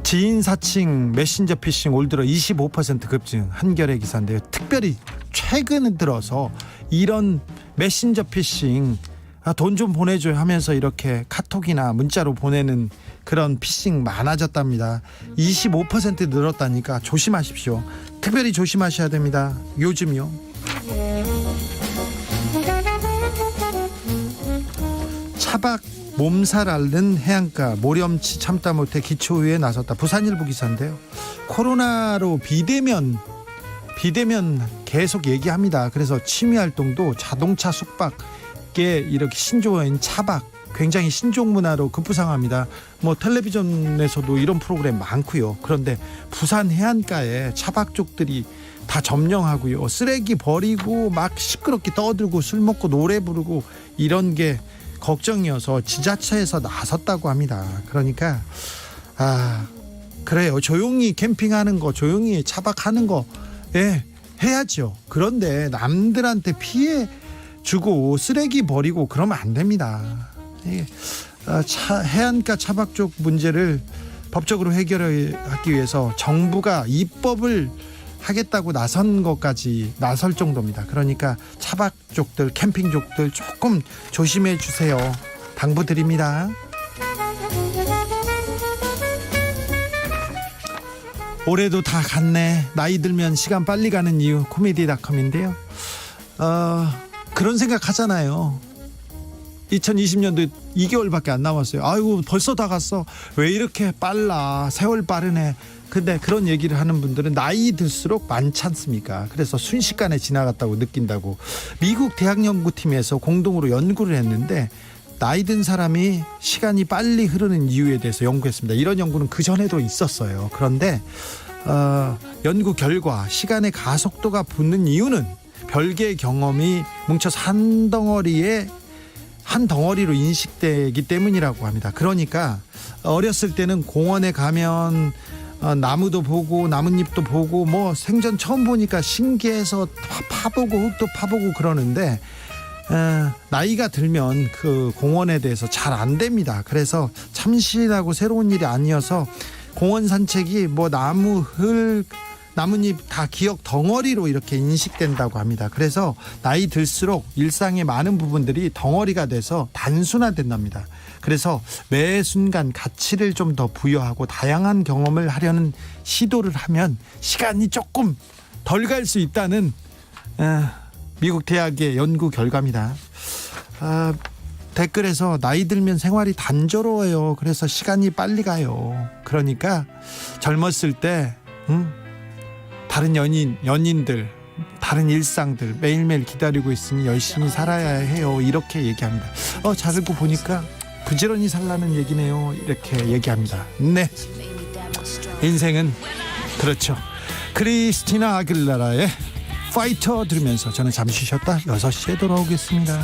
지인 사칭 메신저 피싱 올 들어 25% 급증. 한겨레 기사인데요. 특별히 최근 들어서 이런 메신저 피싱 돈 좀 보내줘요 하면서 이렇게 카톡이나 문자로 보내는 그런 피싱 많아졌답니다. 25% 늘었다니까 조심하십시오. 특별히 조심하셔야 됩니다. 요즘요. 차박 몸살 앓는 해안가 모렴치 참다 못해 기초의회에 나섰다. 부산일보 기사인데요. 코로나로 비대면 계속 얘기합니다. 그래서 취미활동도 자동차 숙박에 이렇게 신조어인 차박 굉장히 신종 문화로 급부상합니다. 뭐 텔레비전에서도 이런 프로그램 많고요. 그런데 부산 해안가에 차박족들이 다 점령하고요. 쓰레기 버리고 막 시끄럽게 떠들고 술 먹고 노래 부르고 이런 게 걱정이어서 지자체에서 나섰다고 합니다. 그러니까 그래요. 조용히 캠핑하는 거, 조용히 차박하는 거 해야죠. 그런데 남들한테 피해 주고 쓰레기 버리고 그러면 안 됩니다. 해안가 차박족 문제를 법적으로 해결하기 위해서 정부가 입법을 하겠다고 나설 정도입니다. 그러니까 차박족들, 캠핑족들 조금 조심해 주세요. 당부드립니다. 올해도 다 갔네. 나이 들면 시간 빨리 가는 이유 코미디닷컴인데요. 그런 생각 하잖아요. 2020년도 2개월밖에 안 남았어요. 아이고 벌써 다 갔어. 왜 이렇게 빨라. 세월 빠르네. 근데 그런 얘기를 하는 분들은 나이 들수록 많지 않습니까? 그래서 순식간에 지나갔다고 느낀다고. 미국 대학연구팀에서 공동으로 연구를 했는데 나이 든 사람이 시간이 빨리 흐르는 이유에 대해서 연구했습니다. 이런 연구는 그전에도 있었어요. 그런데 연구 결과 시간의 가속도가 붙는 이유는 별개의 경험이 뭉쳐서 한 덩어리로 인식되기 때문이라고 합니다. 그러니까 어렸을 때는 공원에 가면 나무도 보고 나뭇잎도 보고 뭐 생전 처음 보니까 신기해서 파보고 흙도 파보고 그러는데 나이가 들면 그 공원에 대해서 잘 안 됩니다. 그래서 참신하고 새로운 일이 아니어서 공원 산책이 뭐 나무, 흙, 나뭇잎 다 기억 덩어리로 이렇게 인식된다고 합니다. 그래서 나이 들수록 일상의 많은 부분들이 덩어리가 돼서 단순화된답니다. 그래서 매 순간 가치를 좀 더 부여하고 다양한 경험을 하려는 시도를 하면 시간이 조금 덜 갈 수 있다는 미국 대학의 연구 결과입니다. 댓글에서 나이 들면 생활이 단조로워요. 그래서 시간이 빨리 가요. 그러니까 젊었을 때 다른 연인들, 다른 일상들 매일매일 기다리고 있으니 열심히 살아야 해요. 이렇게 얘기합니다. 잘 읽고 보니까 부지런히 살라는 얘기네요. 이렇게 얘기합니다. 네, 인생은 그렇죠. 크리스티나 아길레라의 파이터 들으면서 저는 잠시 쉬었다 6시에 돌아오겠습니다.